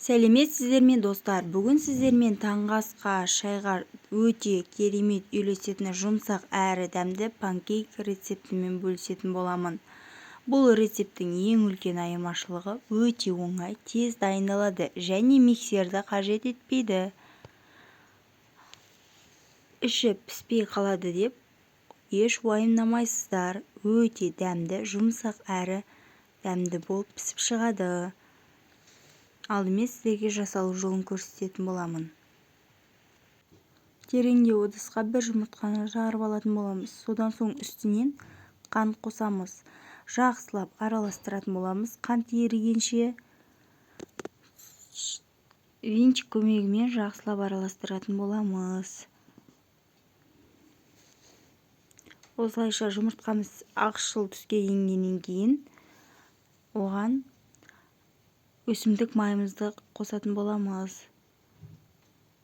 Сәлеметсіздер ме достар? Бүгін сіздермен таңғы асқа шайға өте керемет үйлесетін жұмсақ әрі дәмді панкейк рецептімен бөлісетін боламын. Бұл рецепттің ең үлкен айырмашылығы өте оңай, тез дайындалады және миксерді қажет етпейді. Іші піспей қалады деп еш уайымдамайсыздар. Өте дәмді, жұмсақ әрі дәмді болып пісіп шығады. Алдымен сіздерге жасалу жолын көрсететін боламын. Тереңдеу ыдысқа бір жұмыртқаны жарып алатын боламыз. Содан соң үстінен қант қосамыз. Жақсылап араластыратын боламыз. Қант ерігенше венчик көмегімен жақсылап араластыратын боламыз. Осылайша жұмыртқамыз ақшыл түске енгеннен кейін оған өсімдік майымызды қосатын боламыз.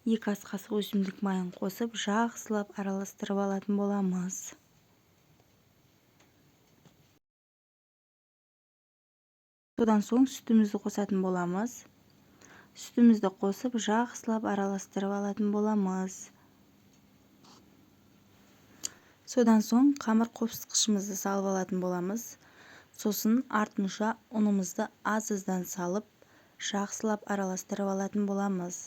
2 ас қасық өсімдік майын қосып, жақсылап араластырып алатын боламыз. Содан соң сүтімізді қосатын боламыз. Сүтімізді қосып, жақсылап араластырып алатын боламыз. Содан соң қамыр қопсытқышымызды салып алатын боламыз. Сосын артынша ұнымызды аз-аздан салып, жақсылап араластырып алатын боламыз.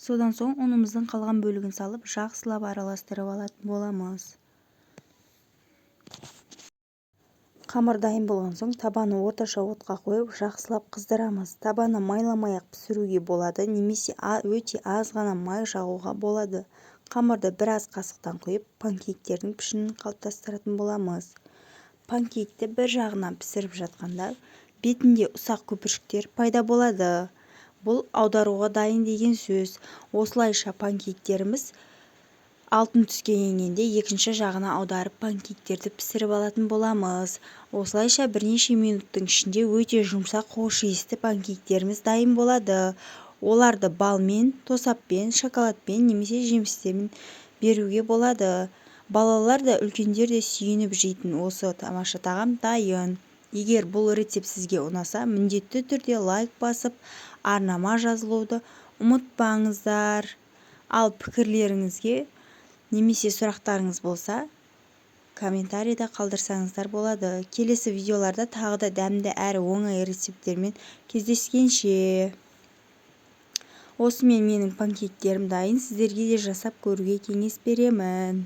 Содан соң ұнымыздың қалған бөлігін салып, жақсылап араластырып алатын боламыз. Қамыр дайын болған соң табаны орташа отқа қойып, жақсылап қыздырамыз. Табаны майламай-ақ пісіруге болады, немесе өте аз ғана май жағуға болады. Қамырды бір ас қасықтан құйып, панкейктердің пішінін қалыптастыратын боламыз. Панкейкті бір жағынан пісіріп жатқанда, бетінде ұсақ көпіршіктер пайда болады. Бұл аударуға дайын деген сөз. Осылайша панкейктеріміз алтын түске енгенде екінші жағына аударып панкейктерді пісіріп алатын боламыз. Осылайша бірнеше минуттың ішінде өте жұмсақ, хош иісті панкейктеріміз дайын болады. Оларды балмен, тосаппен, шоколадпен немесе жемістермен беруге болады. Балалар да үлкендер де сүйеніп жейтін осы тамаша тағам дайын. Егер бұл рецепт сізге ұнаса, міндетті түрде лайк басып, арнама жазылуды ұмытпаңыздар. Ал пікірлеріңізге немесе сұрақтарыңыз болса, комментарийда қалдырсаңыздар болады. Келесі видеоларда тағы да дәмді әрі оңай рецепттермен кездескенше. Осымен менің панкейктерім дайын. Сіздерге де жасап көруге кеңес беремін.